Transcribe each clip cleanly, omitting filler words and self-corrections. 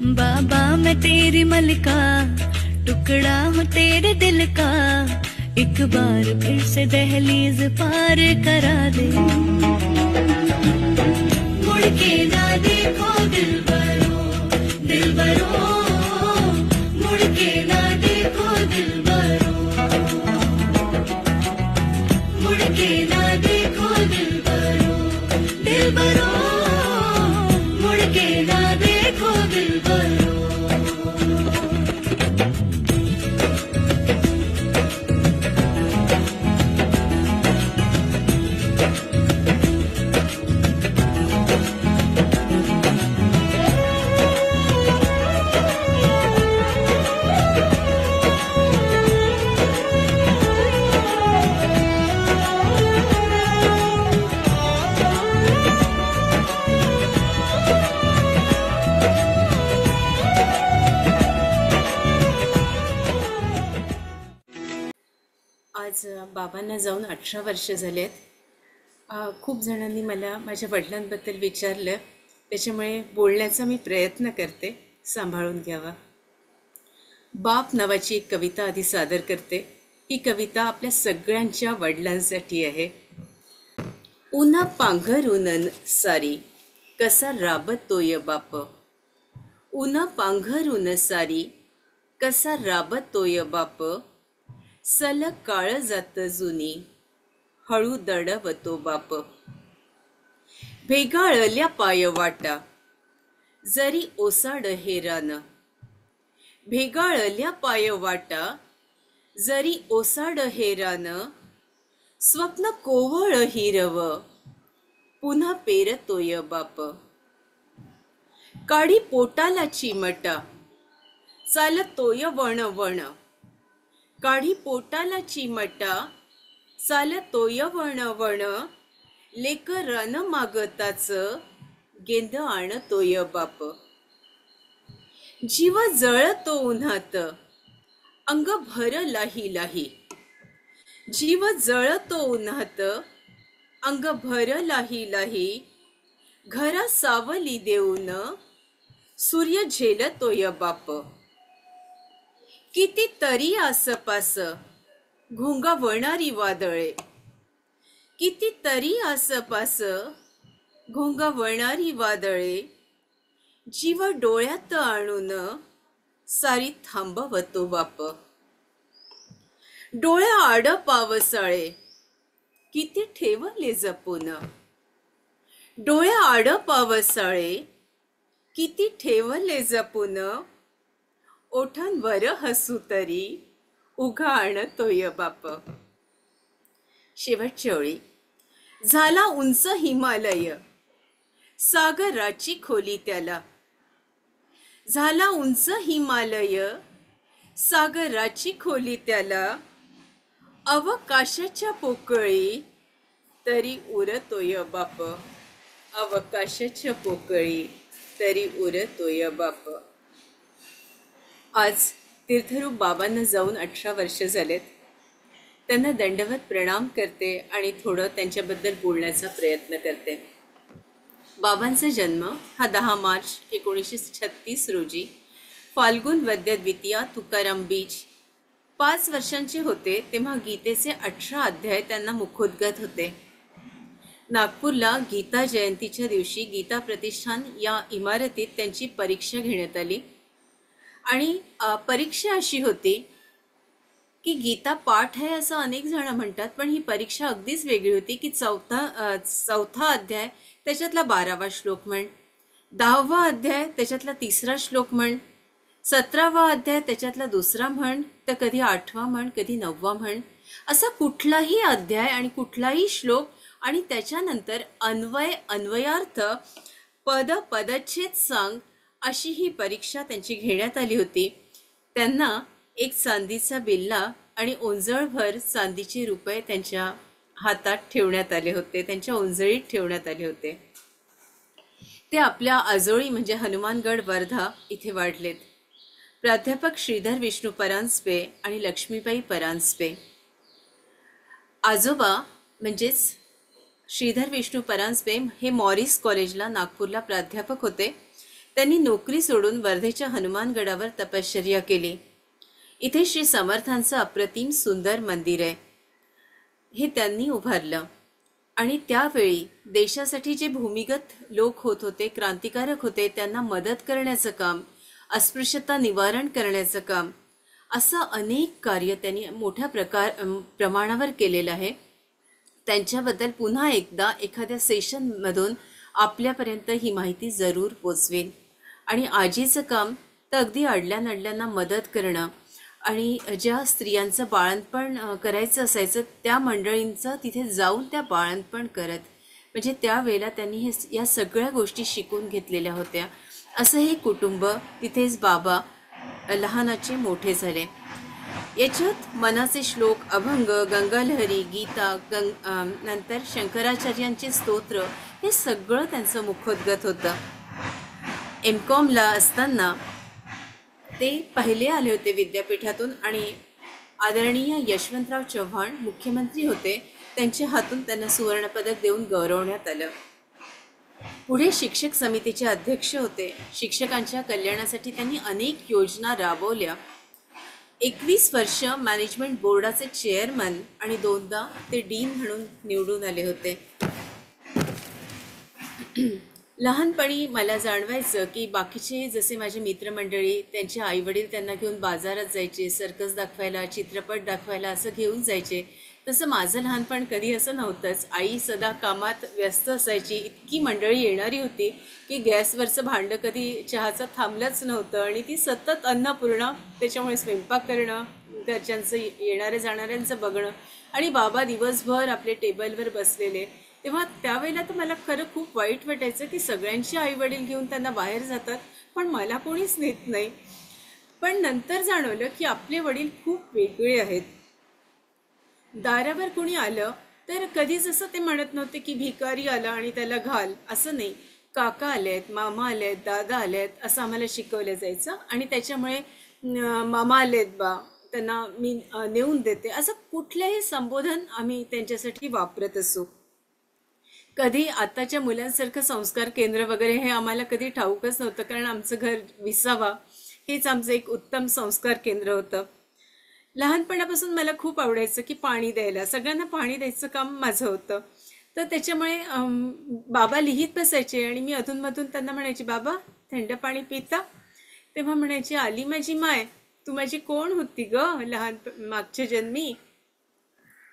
बाबा मैं तेरी मलिका, टुकड़ा हूँ तेरे दिल का, एक बार फिर से दहलीज पार करा दे। मुड़ के ना देखो दिलबरो, दिलबरो, मुड़ के ना देखो दिलबरो, मुड़ के ना देखो दिलबरो, दिलबरो, मुड़ के ना देखो दिलबरो। आज बाबांना जाऊन 18 वर्ष झालेत. खूप जणांनी मला माझ्या वडिलांबद्दल विचारलं, त्याच्यामुळे बोलण्याचा मी प्रयत्न करते, सांभाळून घ्यावा. बाप नावाची एक कविता आधी सादर करते. ही कविता आपल्या सगळ्यांच्या वडिलांसाठी आहे. उन्हा पांघरून सारी कसा राबतोय बाप, उन्हा पांघरून सारी कसा राबतोय बाप, सल काळ जात जुनी हळू दडवतो बाप. भेगाळल्या पाय वाटा जरी ओसाड हेरान, भेगाळल्या पाय वाटा जरी ओसाड हेरान, स्वप्न कोवळ हिरव पुन्हा पेरतोय बाप. काढी पोटाला चिमटा चालतोय वण वण, काढी पोटाला चिमटा चालतोय वण वण, लेकरान मागताच गेंद आणतोय बाप. जीव जळतो उन्हात अंग भर लाही लाही, जीव जळतो उन्हात अंग भर लाही लाही, घरा सावली देऊन सूर्य झेलतोय बाप. किती तरी आसपास घोंगावणारी वादळे, किती तरी आसपास घोंगावणारी वादळे, जीव डोळ्यात आणून सारी थांबवतो बाप. डोळ्या आड पावसाळे किती ठेवले जपून, डोळ्या आड पावसाळे किती ठेवले जपून, ओठांवर हसू तरी उघा आणतोय बाप. शेवटची ओळी. झाला उंच हिमालय सागराची खोली त्याला, झाला उंच हिमालय सागराची खोली त्याला, अवकाशाच्या पोकळी तरी उरतोय बाप. अवकाशाच्या पोकळी तरी उरतोय बाप. आज तीर्थरूप बाबांना जाऊन 18 वर्ष झालेत. त्यांना दंडवत प्रणाम करते आणि थोडं त्यांच्याबद्दल बोलण्याचा प्रयत्न करते. बाबांचा जन्म हा 10 मार्च 1936 रोजी फाल्गुन वद्य द्वितीया तुकाराम बीच. 5 वर्षांचे होते तेव्हा गीतेचे 18 अध्याय त्यांना मुखोद्गत होते. नागपूरला गीता जयंतीच्या दिवशी गीता प्रतिष्ठान या इमारतीत त्यांची परीक्षा घेण्यात आली आणि परीक्षा अशी होती की गीता पाठ आहे असं अनेक जण म्हणतात, पण ही परीक्षा अगदीच वेगळी होती की चौथा अध्याय त्याच्यातला 12वा श्लोक म्हण, 10वा अध्याय त्याच्यातला 3रा श्लोक म्हण, 17वा अध्याय त्याच्यातला 2रा म्हण, तर कधी 8वा म्हण, कधी 9वा म्हण, असा कुठलाही अध्याय आणि कुठलाही श्लोक आणि त्याच्यानंतर अन्वयार्थ पद पदच्छेद सांग अशी ही परीक्षा त्यांची घेण्यात आली होती. त्यांना एक चांदीचा बिल्ला आणि ओंजळभर चांदीचे रुपये त्यांच्या हातात ठेवण्यात आले होते, त्यांच्या ओंजळीत ठेवण्यात आले होते. ते आपल्या आजोळी म्हणजे हनुमानगड वर्धा इथे वाढलेत. प्राध्यापक श्रीधर विष्णू परांजपे आणि लक्ष्मीबाई परांजपे. आजोबा म्हणजेच श्रीधर विष्णू परांजपे हे मॉरिस कॉलेजला नागपूरला प्राध्यापक होते. त्यांनी नोकरी सोडून वर्धेच्या हनुमानगडावर तपश्चर्या केली. इथे श्री समर्थांचं अप्रतिम सुंदर मंदिर आहे, हे त्यांनी उभारलं. आणि त्यावेळी देशासाठी जे भूमिगत लोक होत होते, क्रांतिकारक होते, त्यांना मदत करण्याचं काम, अस्पृश्यता निवारण करण्याचं काम, असं अनेक कार्य त्यांनी मोठ्या प्रमाणावर केलेलं आहे. त्यांच्याबद्दल पुन्हा एकदा एखाद्या सेशनमधून आपल्यापर्यंत ही माहिती जरूर पोचवेल. आणि आजीचं काम तर अगदी अडल्यानडल्यांना मदत करणं आणि ज्या स्त्रियांचं बाळंतपण करायचं असायचं त्या मंडळींचं तिथे जाऊन त्या बाळंतपण करत, म्हणजे त्यावेळेला त्यांनी या सगळ्या गोष्टी शिकून घेतलेल्या होत्या. असं हे कुटुंब, तिथेच बाबा लहानाचे मोठे झाले. याच्यात मनाचे श्लोक, अभंग, गंगालहरी, गीता, नंतर शंकराचार्यांचे स्तोत्र, हे सगळं त्यांचं मुखोद्गत होतं. MCOMला असताना ते पहिले आले होते विद्यापीठातून आणि आदरणीय यशवंतराव चव्हाण मुख्यमंत्री होते, त्यांच्या हातून त्यांना सुवर्णपदक देऊन गौरवण्यात आलं. पुढे शिक्षक समितीचे अध्यक्ष होते. शिक्षकांच्या कल्याणासाठी त्यांनी अनेक योजना राबवल्या. 21 वर्ष मॅनेजमेंट बोर्डाचे चेअरमन आणि 2दा ते डीन म्हणून निवडून आले होते. लहानपणी मला जाणवायचं की बाकीचे जसे माझे मित्रमंडळी, त्यांचे आईवडील त्यांना घेऊन बाजारात जायचे, सर्कस दाखवायला, चित्रपट दाखवायला असं घेऊन जायचे, तसं माझं लहानपण कधी असं नव्हतंच. आई सदा कामात व्यस्त असायची. इतकी मंडळी येणारी होती की गॅसवरचं भांडं कधी चहाचं थांबलंच नव्हतं आणि ती सतत अन्नपूर्णा, त्याच्यामुळे स्वयंपाक करणं, घरच्यांचं येणाऱ्या जाणाऱ्यांचं बघणं आणि बाबा दिवसभर आपले टेबलवर बसलेले. तेव्हा त्यावेळेला तर मला खरं खूप वाईट वाटायचं की सगळ्यांची आईवडील घेऊन त्यांना बाहेर जातात पण मला कोणीच नेत नाही. पण नंतर जाणवलं की आपले वडील खूप वेगळे आहेत. दारावर कोणी आलं तर कधीच असं ते म्हणत नव्हते की भिकारी आला आणि त्याला घाल, असं नाही. काका आलेत, मामा आलेत, दादा आलेत असं आम्हाला शिकवलं जायचं आणि त्याच्यामुळे मामा आलेत बा, त्यांना मी नेऊन देते, असं कुठल्याही संबोधन आम्ही त्यांच्यासाठी वापरत असू. कधी आताच्या मुलांसारखं संस्कार केंद्र वगैरे हे आम्हाला कधी ठाऊकच नव्हतं, कारण आमचं घर विसावा हेच आमचं एक उत्तम संस्कार केंद्र होतं. लहानपणापासून मला खूप आवडायचं की पाणी द्यायला, सगळ्यांना पाणी द्यायचं काम माझं होतं. तर त्याच्यामुळे बाबा लिहित बसायचे आणि मी अधूनमधून त्यांना म्हणायचे, बाबा थंड पाणी पिता? तेव्हा म्हणायची, आली माझी माय, तू माझी कोण होती ग लहान मागच्या जन्मी?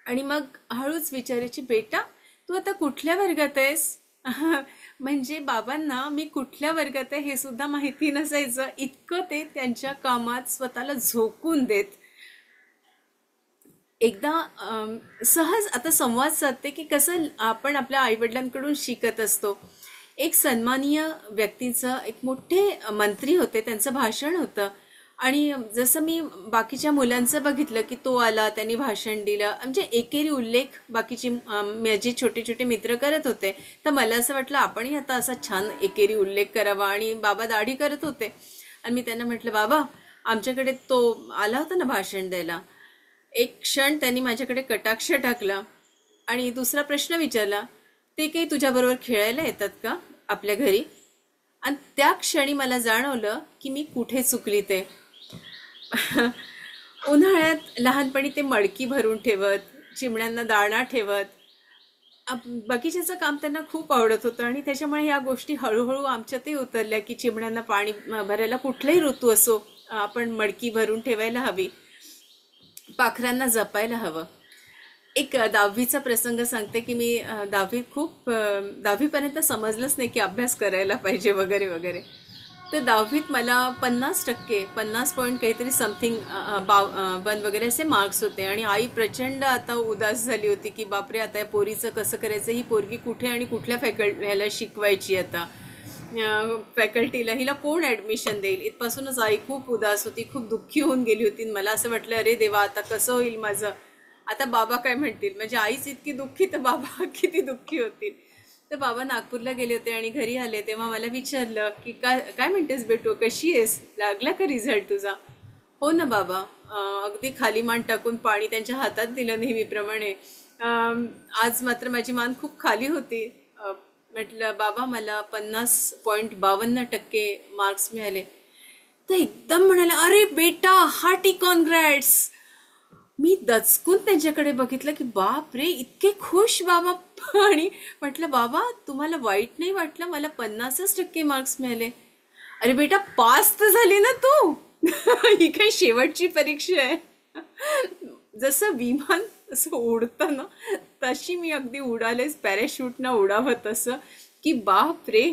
आणि मग हळूच विचारायची, बेटा तू आता कुठल्या वर्गात आहेस? म्हणजे बाबांना मी कुठल्या वर्गात आहे हे सुद्धा माहिती नसायचं, इतकं ते त्यांच्या कामात स्वतःला झोकून देत. एकदा सहज आता संवाद साधते की कसं आपण आपल्या आईवडिलांकडून शिकत असतो. एक सन्माननीय व्यक्तीचं, एक मोठे मंत्री होते, त्यांचं भाषण होतं आणि जसं मी बाकीच्या मुलांचं बघितलं की तो आला, त्यांनी भाषण दिलं, म्हणजे एकेरी उल्लेख बाकीचे माझे छोटे छोटे मित्र करत होते, तर मला असं वाटलं आपणही आता असा छान एकेरी उल्लेख करावा. आणि बाबा दाढी करत होते आणि मी त्यांना म्हटलं, बाबा आमच्याकडे तो आला होता ना भाषण द्यायला. एक क्षण त्यांनी माझ्याकडे कटाक्ष टाकला आणि दुसरा प्रश्न विचारला, ते काही तुझ्याबरोबर खेळायला येतात का आपल्या घरी? आणि त्या क्षणी मला जाणवलं की मी कुठे चुकली ते. उन्हाळ्यात लहानपणी ते मडकी भरून ठेवत, चिमण्यांना दाणा ठेवत, बगीच्याचं काम त्यांना खूप आवडत होतं आणि त्याच्यामुळे या गोष्टी हळूहळू आमच्यातही उतरल्या की चिमण्यांना पाणी भरायला कुठलाही ऋतू असो आपण मडकी भरून ठेवायला हवी, पाखरांना जपायला हवं. एक 10वीचा प्रसंग सांगते की मी 10वीपर्यंत समजलंच नाही की अभ्यास करायला पाहिजे वगैरे वगैरे. तर 10वीत मला 50% 50 पॉईंट काहीतरी समथिंग 52 वगैरे असे मार्क्स होते आणि आई प्रचंड आता उदास झाली होती की बापरे आता या पोरीचं कसं करायचं, ही पोरगी कुठे आणि कुठल्या ह्याला शिकवायची, आता फॅकल्टीला हिला कोण ॲडमिशन देईल, इथपासूनच आई खूप उदास होती, खूप दुःखी होऊन गेली होती. मला असं वाटलं, अरे देवा आता कसं होईल माझं, आता बाबा काय म्हणतील, म्हणजे आईच इतकी दुःखी तर बाबा किती दुःखी होतील. तर बाबा नागपूरला गेले होते आणि घरी आले तेव्हा मला विचारलं की काय म्हणतेस बेटू, कशी आहेस, लागला का रिझल्ट तुझा? हो ना बाबा, अगदी खाली मान टाकून पाणी त्यांच्या हातात दिलं नेहमीप्रमाणे. आज मात्र माझी मान खूप खाली होती, म्हटलं बाबा मला 50.52% मार्क्स मिळाले. तर एकदम म्हणाले, अरे बेटा हार्टी कॉन्ग्रॅट्स. मी दचकून त्यांच्याकडे बघितलं की बाप रे इतके खुश बाबा. आणि म्हटलं बाबा तुम्हाला वाईट नाही वाटलं, मला 50% मार्क्स मिळाले. अरे बेटा पास तर झाली ना तू. ही काही शेवटची परीक्षा आहे. जसं विमान असं उडतं ना तशी मी अगदी उडालेच, पॅराशूटनं उडावं तसं की बाप रे.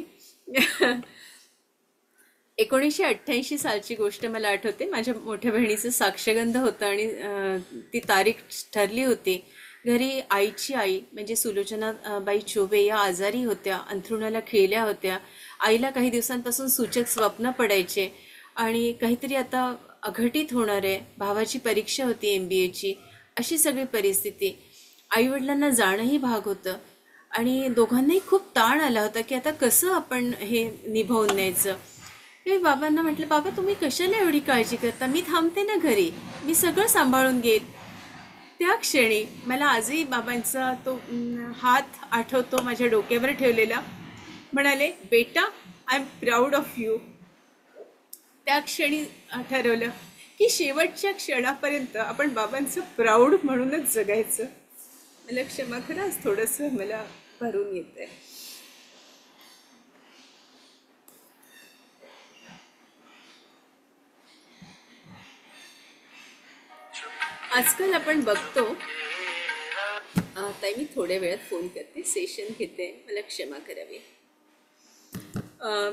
1988 सालची गोष्ट मला आठवते. माझ्या मोठ्या बहिणीचं साक्षगंध होतं आणि ती तारीख ठरली होती. घरी आईची आई म्हणजे सुलोचना बाई चोबे या आजारी होत्या, अंथरुणाला खिळल्या होत्या. आईला काही दिवसांपासून सूचक स्वप्न पडायचे आणि काहीतरी आता अघटित होणार आहे. भावाची परीक्षा होती MBAची. अशी सगळी परिस्थिती. आईवडिलांना जाणंही भाग होतं आणि दोघांनाही खूप ताण आला होता की आता कसं आपण हे निभावून न्यायचं. मी बाबांना म्हटलं बाबा तुम्ही कशाला एवढी काळजी करता, मी थांबते ना घरी, मी सगळं सांभाळून घेईन. त्या क्षणी मला आजही बाबांचा तो हात आठवतो माझ्या डोक्यावर ठेवलेला. म्हणाले बेटा I am proud of you. त्या क्षणी ठरवलं की शेवटच्या क्षणापर्यंत आपण बाबांचं प्राऊड म्हणूनच जगायचं. मला क्षमा करा आज थोडंसं मला भरून येतंय. आजकाल आपण बघतो. ताई मी थोड्या वेळात फोन करते, सेशन घेते, मला क्षमा करावी.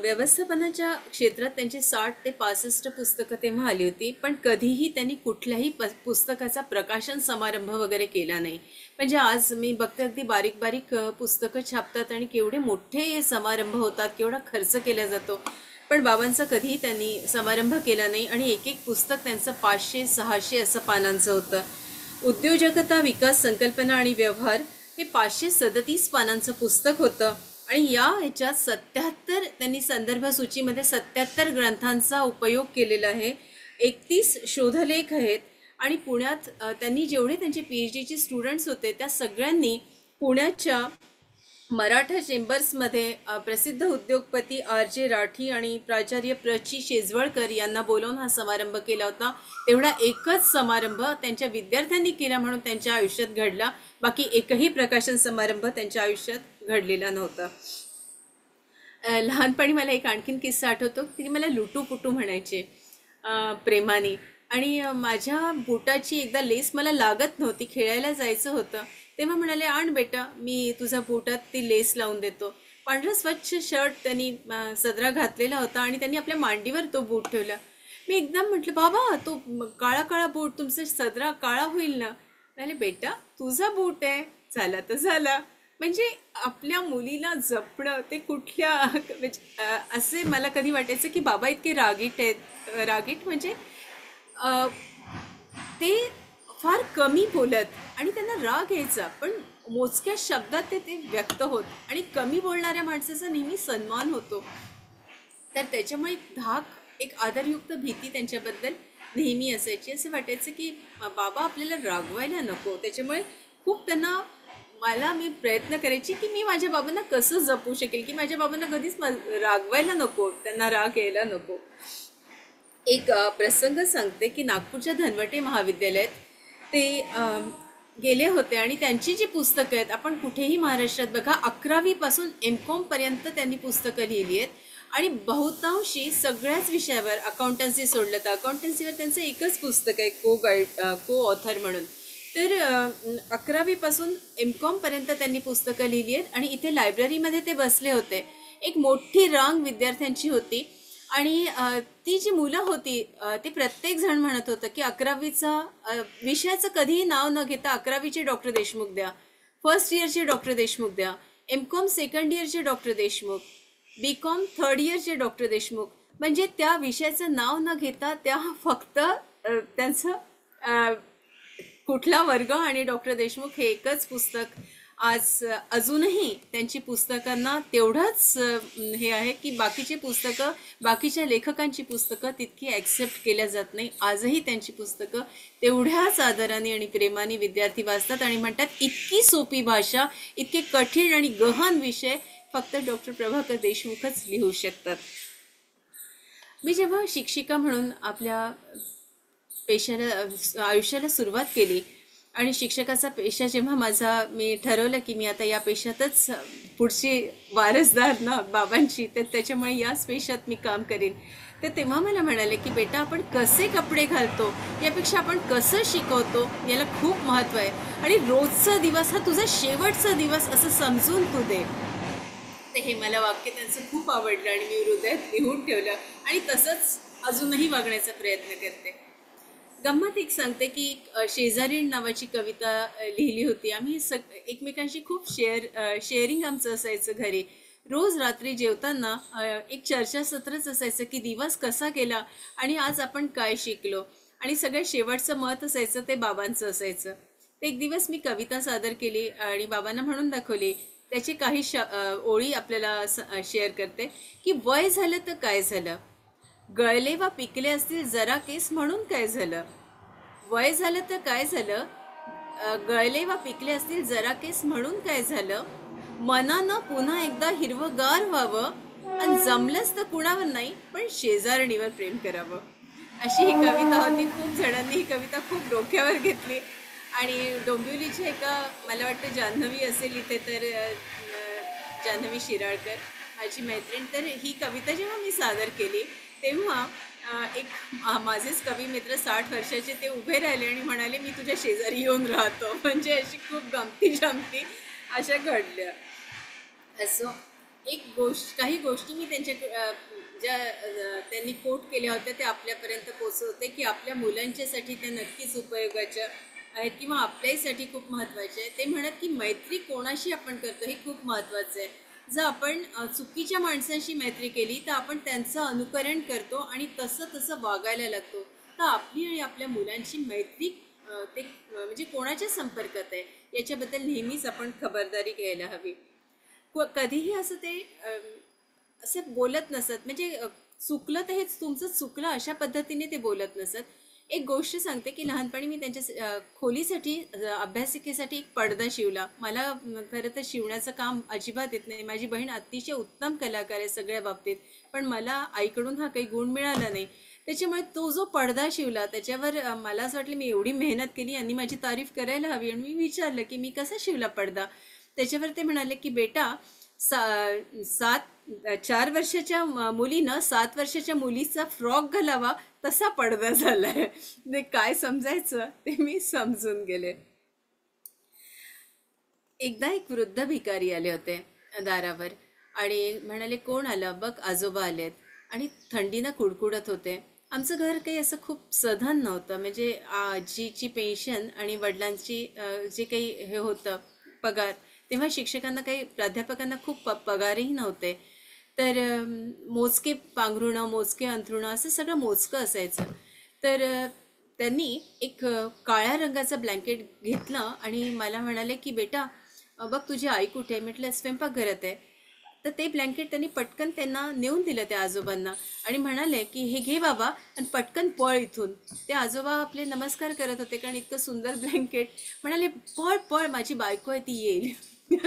व्यवस्थापनाच्या क्षेत्रात त्यांची 60 ते 65 पुस्तकं तेव्हा आली होती, पण कधीही त्यांनी कुठल्याही पुस्तकाचा प्रकाशन समारंभ वगैरे केला नाही. म्हणजे आज मी बघते अगदी बारीक बारीक पुस्तकं छापतात आणि केवढे मोठे समारंभ होतात, केवढा खर्च केला जातो. पण बाबांचा कधीही त्यांनी समारंभ केला नाही आणि एक एक पुस्तक त्यांचं 500-600 असं पानांचं होतं. उद्योजकता, विकास, संकल्पना आणि व्यवहार हे 537 पानांचं पुस्तक होतं आणि या ह्याच्यात 77 त्यांनी संदर्भ सूचीमध्ये 77 ग्रंथांचा उपयोग केलेला आहे. 31 शोधलेख आहेत आणि पुण्यात त्यांनी जेवढे त्यांचे PhDचे स्टुडंट्स होते त्या सगळ्यांनी पुण्याच्या मराठा चेंबर्समध्ये प्रसिद्ध उद्योगपती RJ राठी आणि प्राचार्य प्रची शेजवळकर यांना बोलावून हा समारंभ केला होता. तेवढा एकच समारंभ त्यांच्या विद्यार्थ्यांनी केला म्हणून त्यांच्या आयुष्यात घडला. बाकी एकही प्रकाशन समारंभ त्यांच्या आयुष्यात घडलेला नव्हता. लहानपणी मला एक आणखीन किस्सा आठवतो की मला लुटूपुटू म्हणायचे प्रेमाने. आणि माझ्या बुटाची एकदा लेस मला लागत नव्हती, खेळायला जायचं होतं, तेव्हा म्हणाले आण बेटा मी तुझ्या बुटात ती लेस लावून देतो. पांढरा स्वच्छ शर्ट त्यांनी सदरा घातलेला होता आणि त्यांनी आपल्या मांडीवर तो बूट ठेवला. मी एकदम म्हटलं बाबा तो काळा काळा बूट, तुमचा सदरा काळा होईल ना. म्हणाले बेटा तुझा बूट आहे, झाला तर झाला. म्हणजे आपल्या मुलीला जपणं ते कुठल्या असे मला कधी वाटायचं की बाबा इतके रागीट आहेत. रागीट म्हणजे ते फार कमी बोलत आणि त्यांना राग यायचा पण मोजक्या शब्दात ते व्यक्त होत आणि कमी बोलणाऱ्या माणसाचा नेहमी सन्मान होतो. तर त्याच्यामुळे धाक, एक आदरयुक्त भीती त्यांच्याबद्दल नेहमी असायची. असं वाटायचं की बाबा आपल्याला रागवायला नको. त्याच्यामुळे खूप त्यांना मी प्रयत्न करायची की मी माझ्या बाबांना कसं जपू शकेल, की माझ्या बाबांना कधीच रागवायला नको, त्यांना राग यायला नको. एक प्रसंग सांगते की नागपूरच्या धनवटे महाविद्यालयात ते गेले होते आणि त्यांची जी पुस्तकं आहेत, आपण कुठेही महाराष्ट्रात बघा 11वी पासून MCOM पर्यंत त्यांनी पुस्तकं लिहिली आहेत आणि बहुतांशी सगळ्याच विषयावर, अकाउंटन्सी सोडलं तर अकाउंटन्सीवर त्यांचं एकच पुस्तक आहे को ऑथर म्हणून. तर 11वी पासून MCOM पर्यंत त्यांनी पुस्तकं लिहिली आहेत आणि इथे लायब्ररीमध्ये ते बसले होते. एक मोठी रांग विद्यार्थ्यांची होती आणि ती जी मुलं होती ते प्रत्येक जण म्हणत होतं की 11वीचा विषयाचं कधीही नाव न घेता 11वीचे डॉक्टर देशमुख द्या, फर्स्ट इयरचे डॉक्टर देशमुख द्या, MCOM सेकंड इयरचे डॉक्टर देशमुख, BCOM थर्ड इयरचे डॉक्टर देशमुख. म्हणजे त्या विषयाचं नाव न घेता त्या फक्त त्यांचं कुठला वर्ग आणि डॉक्टर देशमुख हे एकच पुस्तक. आज अजूनही त्यांची पुस्तकांना तेवढंच हे आहे की बाकीचे पुस्तकं, बाकीच्या लेखकांची पुस्तकं तितकी ॲक्सेप्ट केल्या जात नाही. आजही त्यांची पुस्तकं तेवढ्याच आदराने आणि प्रेमाने विद्यार्थी वाचतात आणि म्हणतात इतकी सोपी भाषा, इतके कठीण आणि गहन विषय फक्त डॉक्टर प्रभाकर देशमुखच लिहू शकतात. मी जेव्हा शिक्षिका म्हणून आपल्या आयुष्याला सुरुवात केली आणि शिक्षकाचा पेशा जेव्हा मी ठरवलं की मी आता या पेशातच पुढची वारसदार ना बाबांची, तर त्याच्यामुळे याच पेशात मी काम करेन. तर तेव्हा मला म्हणाले की बेटा, आपण कसे कपडे घालतो यापेक्षा आपण कसं शिकवतो याला खूप महत्त्व आहे, आणि रोजचा दिवस हा तुझा शेवटचा दिवस असं समजून तू दे. तर हे मला वाक्य त्यांचं खूप आवडलं आणि मी हृदयात लिहून ठेवलं आणि तसंच अजूनही वागण्याचा प्रयत्न करते. गंमत एक सांगते की शेजारी नावाची कविता लिहिली होती आम्ही. एकमेकांशी खूप शेअरिंग आमचं असायचं घरी. रोज रात्री जेवताना एक चर्चासत्रच असायचं की दिवस कसा गेला आणि आज आपण काय शिकलो, आणि सगळ्यात शेवटचं मत असायचं ते बाबांचं असायचं. ते एक दिवस मी कविता सादर केली आणि बाबांना म्हणून दाखवली. त्याची काही ओळी आपल्याला शेअर करते की वय झालं तर काय झालं, गळले वा पिकले असतील जरा केस म्हणून काय झालं. वय झालं तर काय झालं, गळले वा पिकले असतील जरा केस म्हणून काय झालं. मनानं पुन्हा एकदा हिरवगार व्हावं आणि जमलंच तर कुणावर नाही पण शेजारणीवर प्रेम करावं. अशी ही कविता होती. खूप जणांनी ही कविता खूप डोक्यावर घेतली आणि डोंबिवलीची एका, मला वाटतं जान्हवी असेल इथे, तर जान्हवी शिराळकर माझी मैत्रीण, तर ही कविता जेव्हा मी सादर केली तेव्हा एक माझेच कवी मित्र 60 वर्षाचे ते उभे राहिले आणि म्हणाले मी तुझ्या शेजारी येऊन राहतो. म्हणजे अशी खूप गमती जमती अशा घडल्या. असं काही गोष्टी मी ज्या त्यांनी कोट केल्या होत्या त्या आपल्यापर्यंत पोचवते की आपल्या मुलांच्यासाठी त्या नक्कीच उपयोगाच्या आहेत किंवा आपल्यासाठी खूप महत्त्वाचे आहे. ते म्हणत की मैत्री कोणाशी आपण करतो हे खूप महत्त्वाचं आहे. जर आपण चुकीच्या माणसांशी मैत्री केली तर आपण त्यांचं अनुकरण करतो आणि तसं वागायला लागतो. तर आपली आणि आपल्या मुलांची मैत्री ते म्हणजे कोणाच्या संपर्कात आहे याच्याबद्दल नेहमीच आपण खबरदारी घ्यायला हवी. कधीही असं ते असं बोलत नसत, म्हणजे चुकलं तर हेच तुमचं चुकलं अशा पद्धतीने ते बोलत नसत. एक गोष्ट सांगते की लहानपणी मी त्यांच्या खोलीसाठी अभ्यासिकेसाठी एक पडदा शिवला. मला खरं तर शिवण्याचं काम अजिबात येत नाही. माझी बहीण अतिशय उत्तम कलाकार आहे सगळ्या बाबतीत, पण मला आईकडून हा काही गुण मिळाला नाही. त्याच्यामुळे तो जो पडदा शिवला त्याच्यावर मला असं वाटलं मी एवढी मेहनत केली, यांनी माझी तारीफ करायला हवी. आणि मी विचारलं की मी कसा शिवला पडदा. त्याच्यावर ते म्हणाले की बेटा, 4 वर्षाच्या मुलीनं 7 वर्षाच्या मुलीचा फ्रॉक घालावा तसा पडदा झालाय. ते काय समजायचं ते मी समजून गेले. एकदा एक वृद्ध भिकारी आले होते दारावर आणि म्हणाले कोण आलं. बघ आजोबा आलेत आणि थंडीनं कुडकुडत होते. आमचं घर काही असं खूप सधन नव्हतं, म्हणजे आजीची पेन्शन आणि वडिलांची जे काही हे होतं पगार, तेव्हा शिक्षकांना काही प्राध्यापकांना खूप पगारही नव्हते. तर मोजके पांघरुणं मोजके अंथरुणं असं सगळं मोजकं असायचं. तर त्यांनी एक काळ्या रंगाचं ब्लँकेट घेतलं आणि मला म्हणाले की बेटा बघ तुझी आई कुठे आहे. म्हटलं स्वयंपाकघरात आहे. तर ते ब्लँकेट त्यांनी पटकन त्यांना नेऊन दिलं त्या आजोबांना आणि म्हणाले की हे घे बाबा आणि पटकन पळ इथून. ते आजोबा आपले नमस्कार करत होते कारण इतकं सुंदर ब्लँकेट. म्हणाले पळ पळ, माझी बायको आहे ती येईल.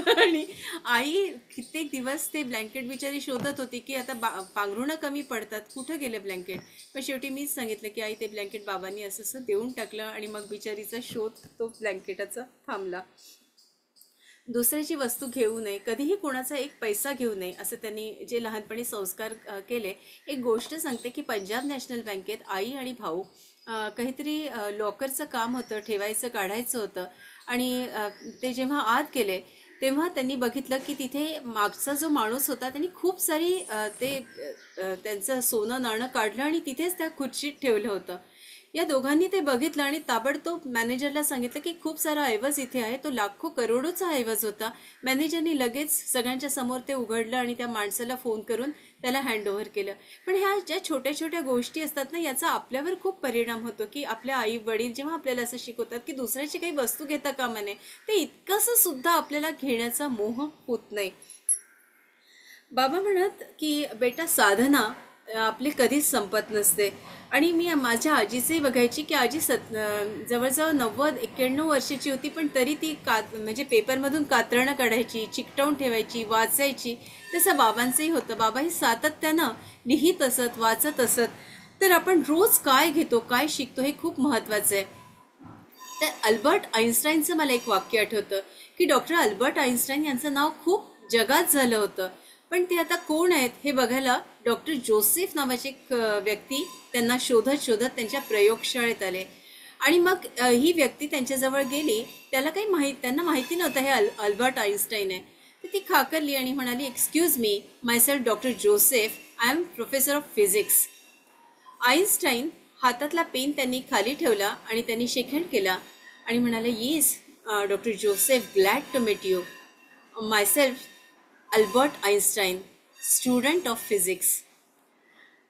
आणि आई कित्येक दिवस ते ब्लँकेट बिचारी शोधत होती की आता पांघरुणं कमी पडतात, कुठं गेले ब्लँकेट. पण शेवटी मीच सांगितलं की आई ते ब्लँकेट बाबांनी असं देऊन टाकलं आणि मग बिचारीचा शोध तो ब्लँकेटाचा थांबला. दुसऱ्याची वस्तू घेऊ नये, कधीही कोणाचा एक पैसा घेऊ नये असं त्यांनी जे लहानपणी संस्कार केले. एक गोष्ट सांगते की पंजाब नॅशनल बँकेत आई आणि भाऊ काहीतरी लॉकरचं काम होतं, ठेवायचं काढायचं होतं. आणि ते जेव्हा आत गेले तेव्हा त्यांनी बघितलं की तिथे मागचा जो माणूस होता त्यांनी खूप सारी त्यांचं सोनं नाणं काढलं आणि तिथेच त्या खुर्चीत ठेवलं होतं. या दोघांनी ते बघितलं आणि ताबडतोब मॅनेजरला सांगितलं की खूप सारा ऐवज इथे आहे. तो लाखो करोडोचा ऐवज होता. मॅनेजरनी लगेच सगळ्यांच्या समोर ते उघडलं आणि त्या माणसाला फोन करून त्याला हँडओव्हर केलं. पण ह्या ज्या छोट्या छोट्या गोष्टी असतात ना, याचा आपल्यावर खूप परिणाम होतो की आपल्या आई वडील जेव्हा आपल्याला असं शिकवतात की दुसऱ्याची काही वस्तू घेता कामा नये, ते इतकंसं सुद्धा आपल्याला घेण्याचा मोह होत नाही. बाबा म्हणत की बेटा साधना आपली कधीच संपत नसते. आणि मी माझ्या आजीचंही बघायची की आजी जवळजवळ 90-91 वर्षाची होती, पण तरी ती म्हणजे पेपरमधून कात्रणं काढायची, चिकटवून ठेवायची, वाचायची. तसं बाबांचंही होतं. बाबाही सातत्यानं लिहित असत, वाचत असत. तर आपण रोज काय घेतो, काय शिकतो, हे खूप महत्त्वाचं आहे. तर अल्बर्ट आईन्स्टाईनचं मला एक वाक्य आठवतं की डॉक्टर अल्बर्ट आईन्स्टाईन यांचं नाव खूप जगात झालं होतं, पण ते आता कोण आहेत हे बघायला डॉक्टर जोसेफ नावाचे एक व्यक्ती त्यांना शोधत शोधत त्यांच्या प्रयोगशाळेत आले. आणि मग ही व्यक्ती त्यांच्याजवळ गेली. त्यांना माहिती नव्हतं हे अल्बर्ट आईन्स्टाईन आहे. तर ती खाकरली आणि म्हणाली, excuse me, my self doctor Joseph, I am professor of physics. Einstein हातातला पेन त्यांनी खाली ठेवला आणि त्यांनी शेकहँड केला आणि म्हणाले, yes doctor Joseph, glad to meet you. My self Albert Einstein, student of physics.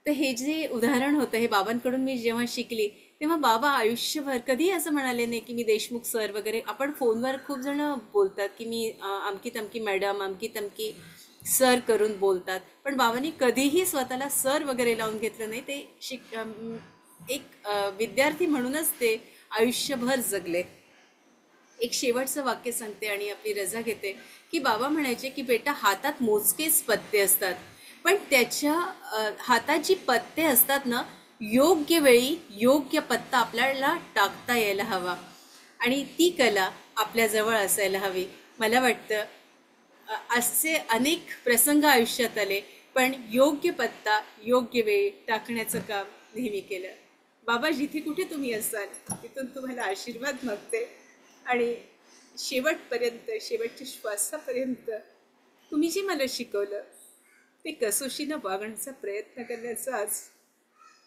तर हे जे उदाहरण होतं हे बाबांकडून मी जेव्हा शिकली तेव्हा बाबा आयुष्यभर कधीही असं म्हणाले नाही की मी देशमुख सर वगैरे. आपण फोनवर खूप जण बोलतात की मी अमकी तमकी मॅडम, अमकी तमकी सर करून बोलतात, पण बाबांनी कधीही स्वतःला सर वगैरे लावून घेतलं नाही. ते एक विद्यार्थी म्हणूनच ते आयुष्यभर जगले. एक शेवटचं वाक्य सांगते आणि आपली रजा घेते की बाबा म्हणायचे की बेटा, हातात मोजकेच पत्ते असतात, पण त्याच्या हातात जी पत्ते असतात ना, योग्य वेळी योग्य पत्ता आपल्याला टाकता यायला हवा आणि ती कला आपल्याजवळ असायला हवी. मला वाटतं असे अनेक प्रसंग आयुष्यात आले, पण योग्य पत्ता योग्य वेळी टाकण्याचं काम नेहमी केलं. बाबा, जिथे कुठे तुम्ही असाल तिथून तुम्हाला आशीर्वाद मागते आणि शेवटपर्यंत, शेवटच्या श्वासापर्यंत तुम्ही जे मला शिकवलं ते कसोशीनं वागण्याचा प्रयत्न करण्याचं आज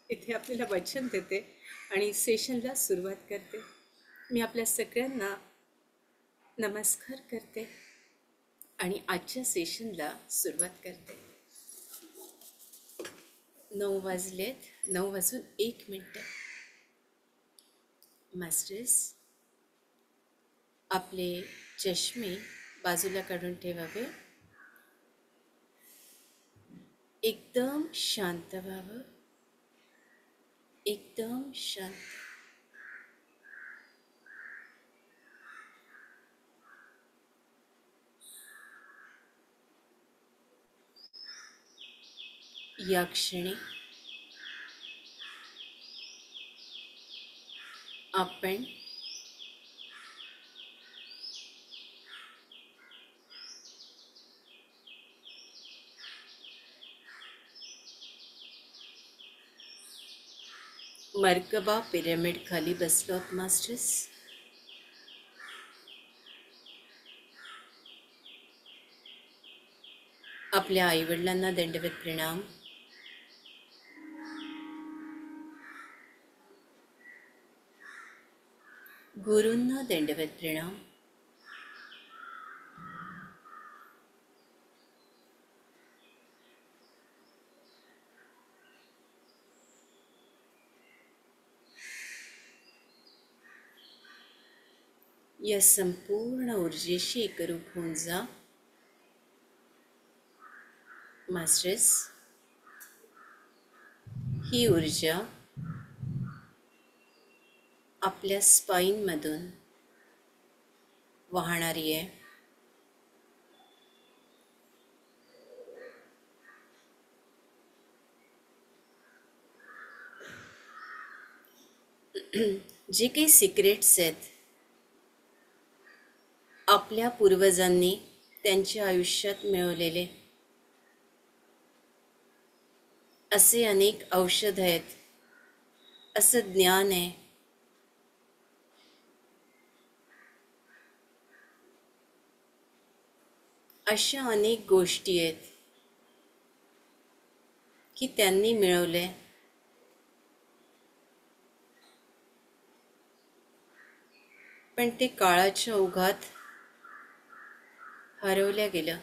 इथे आपल्याला वचन देते आणि सेशनला सुरुवात करते. मी आपल्या सगळ्यांना नमस्कार करते आणि आजच्या सेशनला सुरुवात करते. 9 वाजलेत, 9:01. मास्टर्स, आपले चष्मे बाजूला काढून ठेवावे. एकदम शांत व्हावं, एकदम शांत. या क्षणी आपण मर्कबा पिरॅमिड खाली बसलो आहोत. मास्टर्स, आपल्या आईवडिलांना दंडवत प्रणाम. गुरूंना दंडवत प्रणाम. या संपूर्ण ऊर्जेशी एकरूप होऊन जा. मास्टर्स, ही ऊर्जा आपल्या स्पाईनमधून वाहणारी आहे. जे काही सिक्रेट्स आहेत आपल्या पूर्वजांनी त्यांच्या आयुष्यात मिळवलेले, असे अनेक औषध आहेत, असं ज्ञान आहे, अशा अनेक गोष्टी आहेत की त्यांनी मिळवले, पण ते काळाच्या ओघात हरवल्या गेलं.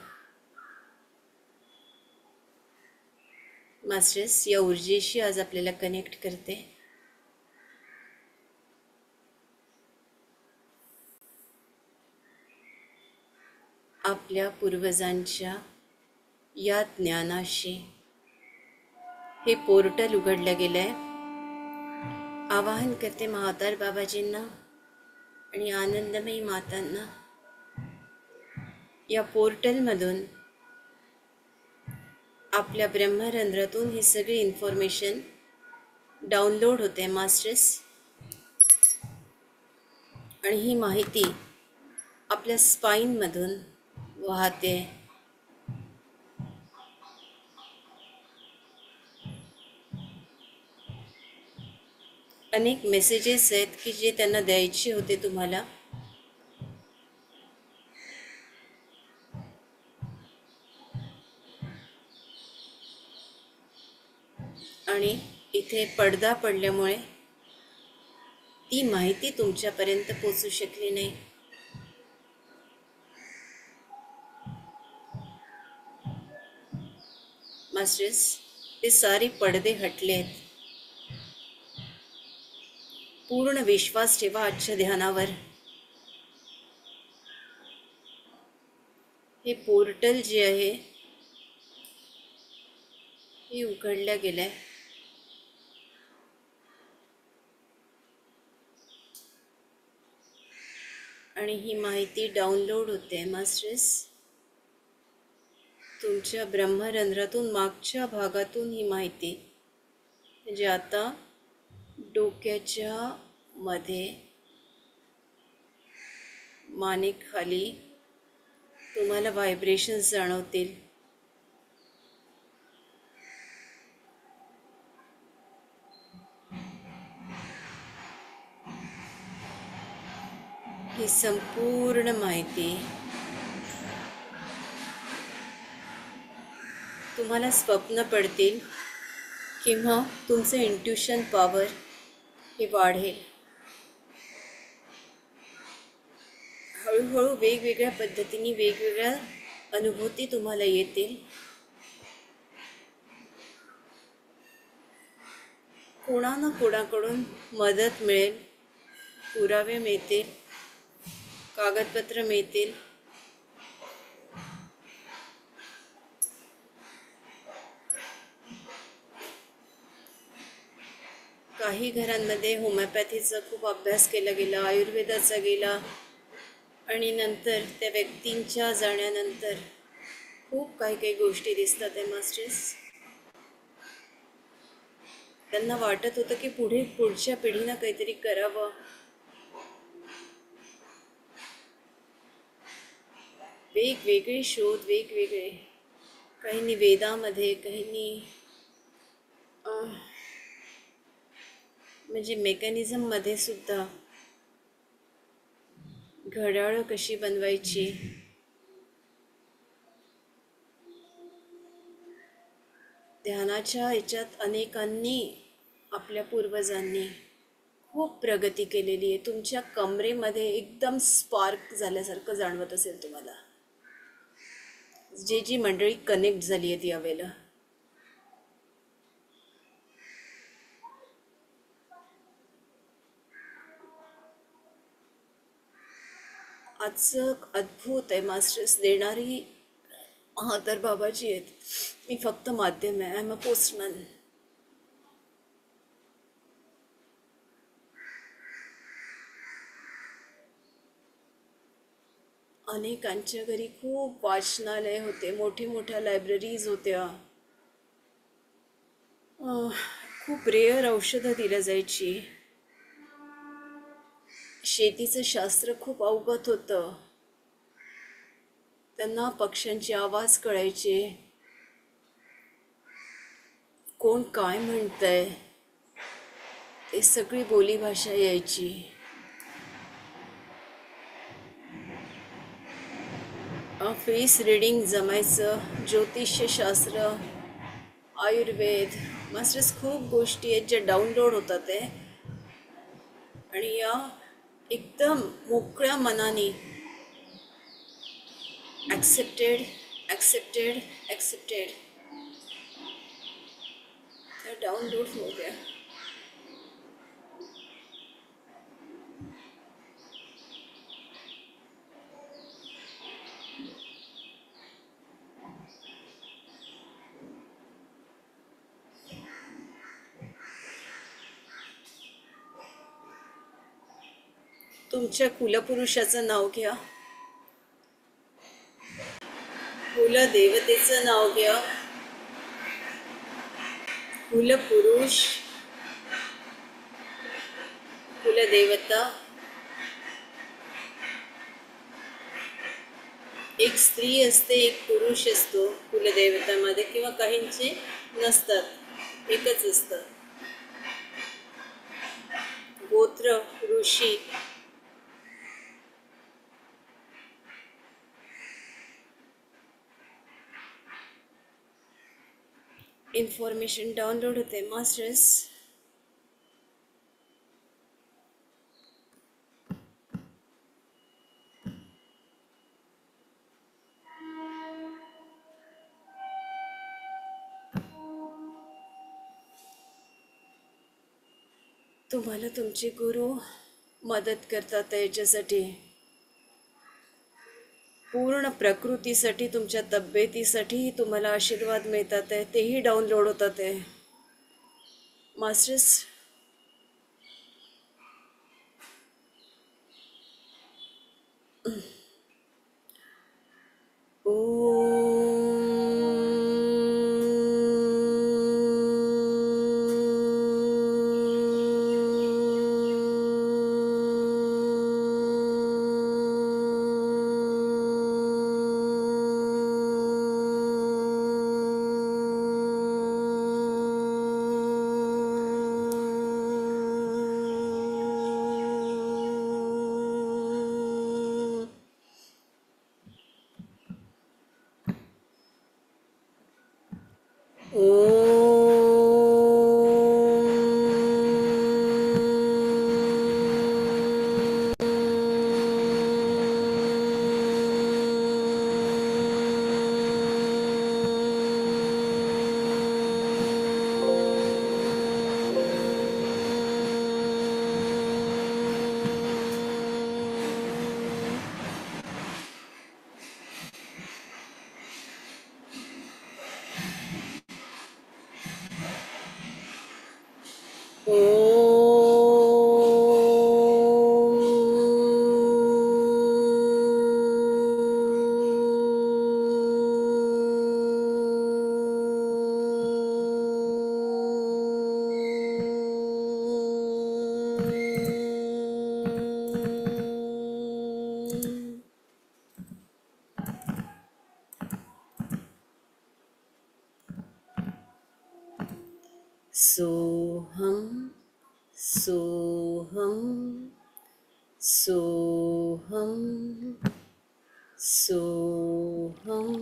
मास्टर्स, या ऊर्जेशी आज आपल्याला कनेक्ट करते. आपल्या पूर्वजांच्या या ज्ञानाशी हे पोर्टल उघडलं गेलंय. आवाहन करते महातार बाबाजींना आणि आनंदमयी मातांना. या पोर्टलमधून आपल्या ब्रह्मरंध्रातून ही सगळी इन्फॉर्मेशन डाउनलोड होते मास्टर्स, आणि ही माहिती आपल्या स्पाईनमधून वाहते. अनेक मेसेजेस आहेत की जे त्यांना द्यायचे होते तुम्हाला. आणि इथे पडदा पडल्यामुळे ती माहिती तुमच्यापर्यंत पोचू शकली नाही. मास्टर्स, ते सारे पडदे हटले आहेत. पूर्ण विश्वास ठेवा आजच्या ध्यानावर. हे पोर्टल जे आहे हे उघडलं गेलंय. आणि ही माहिती डाउनलोड होते मास्टर्स. तुमच्या ब्रह्मरंध्रातून मागच्या भागातून ही माहिती, म्हणजे आता डोक्याच्या मध्ये मानेखाली तुम्हाला व्हायब्रेशन्स जाणवतील. ही संपूर्ण माहिती तुम्हाला स्वप्न पडतील किंवा तुमचं इंट्युशन पॉवर हे वाढेल. हळूहळू वेगवेगळ्या पद्धतीने वेगवेगळ्या अनुभूती तुम्हाला येतील. कोणा ना कोणाकडून मदत मिळेल, पुरावे मिळतील, कागदपत्र मिळतील. काही घरांमध्ये होमिओपॅथीचा खूप अभ्यास केला गेला, आयुर्वेदाचा गेला, आणि नंतर त्या व्यक्तींच्या जाण्यानंतर खूप काही काही गोष्टी दिसतात आहे मास्टर्स. त्यांना वाटत होतं की पुढच्या पिढीनं काहीतरी करावं. वेगवेगळे शोध, वेगवेगळे, काहींनी वेदामध्ये, काहींनी म्हणजे मेकॅनिझममध्ये सुद्धा घड्याळं कशी बनवायची, ध्यानाच्या याच्यात अनेकांनी, आपल्या पूर्वजांनी खूप प्रगती केलेली आहे. तुमच्या कमरेमध्ये एकदम स्पार्क झाल्यासारखं जाणवत असेल तुम्हाला, जी मंडळी कनेक्ट झाली आहे ती यावेळेला. आजचं अद्भुत आहे मास्टर्स. देणारी महातार बाबाजी आहेत. मी फक्त माध्यम आहे. I am a postman. अनेकांच्या घरी खूप वाचनालय होते, मोठ्या लायब्ररीज होत्या. खूप रेअर औषधं दिल्या जायची. शेतीचं शास्त्र खूप अवगत होतं. त्यांना पक्ष्यांचे आवाज कळायचे, कोण काय म्हणतंय ते सगळी बोलीभाषा यायची. फेस रिडिंग जमायचं, ज्योतिष्यशास्त्र, आयुर्वेद, मास्टर्स खूप गोष्टी आहेत ज्या डाउनलोड होतात आहे. आणि या एकदम मोकळ्या मनाने ॲक्सेप्टेड ॲक्सेप्टेड ॲक्सेप्टेड त्या डाउनलोड हो गया. तुमच्या कुलपुरुषाचं नाव घ्या, कुलदेवतेचं नाव घ्या. कुलपुरुष, कुलदेवता. एक स्त्री असते, एक पुरुष असतो कुलदेवतामध्ये, किंवा काहींचे नसतात, एकच असतं. गोत्र, ऋषी. इन्फॉर्मेशन डाउनलोड होते मास्टर्स. तुम्हाला तुमचे गुरु मदत करतात याच्यासाठी, पूर्ण प्रकृतीसाठी, तुमच्या तब्येतीसाठी तुम्हाला आशीर्वाद मिळतात आहे, तेही डाउनलोड होतात आहे मास्टर्स. सोहम, सोहम, सोहम, सोहम.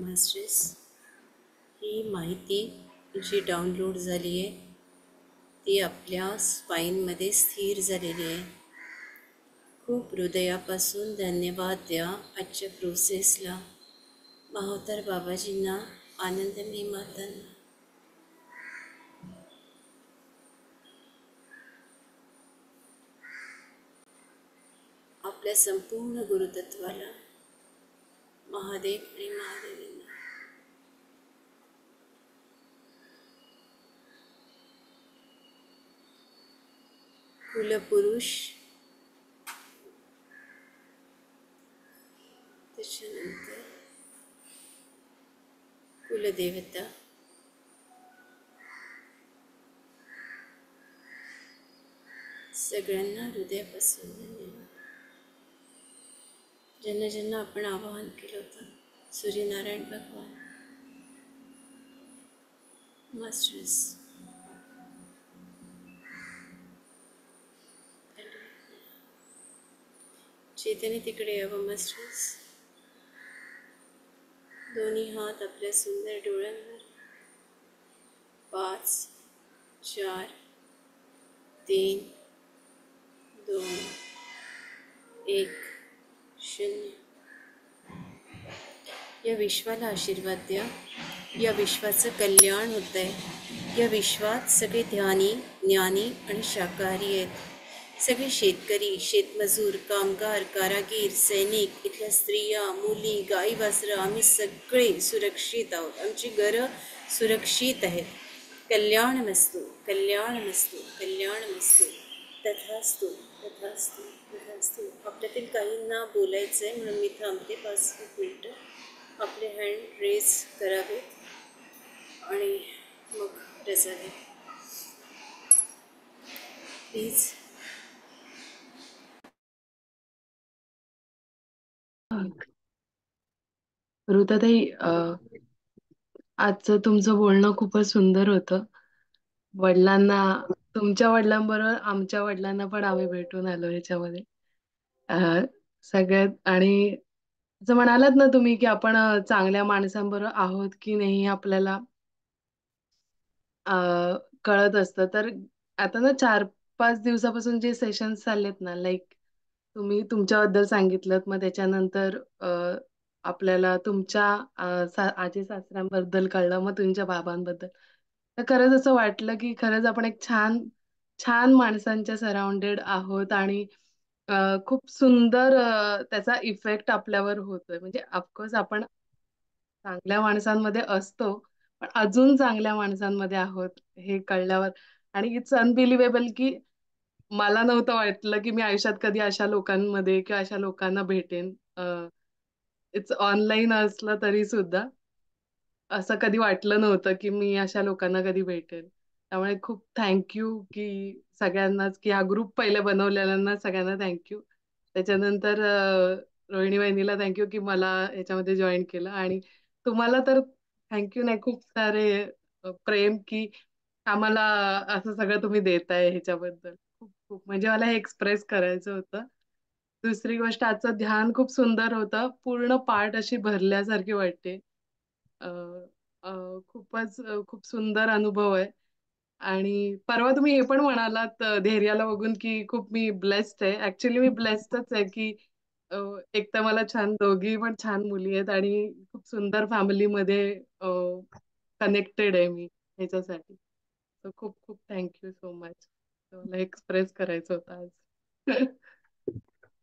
मास्टर्स, ही माहिती जी डाउनलोड झाली आहे ती आपल्या स्पाईनमध्ये स्थिर झालेली आहे. खूप हृदयापासून धन्यवाद द्या आजच्या प्रोसेसला, माहोतर बाबाजींना, आनंदमयी मातांना. आपल्या संपूर्ण गुरुतत्वाला, महादेव आणि महादेवींना. कुलपुरुष, त्याच्यानंतर कुलदेवता, सगळ्यांना हृदयापासून धन्यवाद. ज्यांना ज्यांना आपण आवाहन केलं होतं, सूर्यनारायण भगवान, मास्टर्स, चैतन्य तिकडे यावं. मास्टर्स, दोन्ही हात आपल्या सुंदर डोळ्यांवर. 5, 4, 3, 2, 1, 0. या विश्वाला आशीर्वाद द्या. या विश्वाचं कल्याण होत आहे. या विश्वात सगळे ध्यानी, ज्ञानी आणि शाकाहारी आहेत. सगळे शेतकरी, शेतमजूर, कामगार, कारागीर, सैनिक, इथल्या स्त्रिया, मुली, गाई वासरं, आम्ही सगळे सुरक्षित आहोत. आमची घरं सुरक्षित आहेत. कल्याणमस्तु, कल्याणमस्तु, कल्याणमस्तु. तथास्तु, तथास्तु, तथास्तु. आपल्यातील काहींना बोलायचं आहे म्हणून मी थांबते 5 मिनटं. आपले हँड रेज करावेत आणि मग रजा द्या प्लीज. ऋताताई, आजचं तुमचं बोलणं खूपच सुंदर होतं. वडिलांना, तुमच्या वडिलांबरोबर आमच्या वडिलांना पण आम्ही भेटून आलो ह्याच्यामध्ये. सगळ्यात आणि असं म्हणालात ना तुम्ही की आपण चांगल्या माणसांबरोबर आहोत की नाही हे आपल्याला कळत असतं. तर आता ना 4-5 दिवसापासून जे सेशन्स चाललेत ना, लाईक तुम्ही तुमच्याबद्दल सांगितलं, मग त्याच्यानंतर आपल्याला तुमच्या आजी सासऱ्यांबद्दल कळलं, मग तुमच्या बाबांबद्दल. तर खरंच असं वाटलं की खरंच आपण एक छान छान माणसांच्या सराउंडेड आहोत आणि खूप सुंदर त्याचा इफेक्ट आपल्यावर होतोय. म्हणजे ऑफकोर्स आपण चांगल्या माणसांमध्ये असतो, पण अजून चांगल्या माणसांमध्ये आहोत हे कळल्यावर. आणि इट्स अनबिलिव्हेबल की मला नव्हतं वाटलं की मी आयुष्यात कधी अशा लोकांमध्ये किंवा अशा लोकांना भेटेन. इट्स ऑनलाईन असलं तरी सुद्धा असं कधी वाटलं नव्हतं की मी अशा लोकांना कधी भेटेन. त्यामुळे खूप थँक्यू की सगळ्यांनाच, की हा ग्रुप पहिले बनवलेल्यांना सगळ्यांना थँक्यू. त्याच्यानंतर रोहिणी वहिनीला थँक्यू की मला याच्यामध्ये जॉईन केलं. आणि तुम्हाला तर थँक्यू नाही, खूप सारे प्रेम की आम्हाला असं सगळं तुम्ही देताय ह्याच्याबद्दल. खूप खूप म्हणजे मला हे एक्सप्रेस करायचं होतं. दुसरी गोष्ट, आजचं ध्यान खूप सुंदर होतं. पूर्ण पाठ अशी भरल्यासारखी वाटते. अ, अ, खूप सुंदर अनुभव आहे. आणि परवा तुम्ही हे पण म्हणालात धैर्याला बघून की खूप मी ब्लेस्ड आहे. ऍक्च्युली मी ब्लेस्डच आहे की अ, एक तर मला छान दोघी पण छान मुली आहेत आणि खूप सुंदर फॅमिलीमध्ये कनेक्टेड आहे मी ह्याच्यासाठी. So खूप खूप थँक्यू सो मच. मला एक्सप्रेस करायचं होतं आज.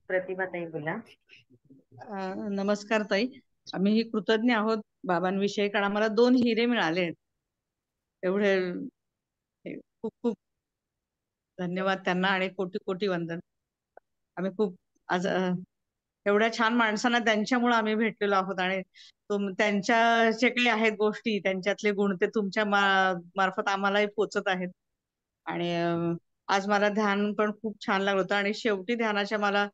प्रतिभाताई बोला. नमस्कार ताई, आम्ही कृतज्ञ आहोत बाबांविषयी, कारण आम्हाला 2 हिरे मिळाले आहेत. एवढे खूप खूप धन्यवाद त्यांना आणि कोटी कोटी वंदन. आम्ही खूप आज एवढ्या छान माणसांना त्यांच्यामुळे आम्ही भेटलेलो आहोत आणि त्यांच्या जे काही आहेत गोष्टी, त्यांच्यातले गुण ते तुमच्या मार्फत आम्हालाही पोचत आहेत. आणि आज मला ध्यान पण खूप छान लागलं होतं आणि शेवटी ध्यानाच्या मला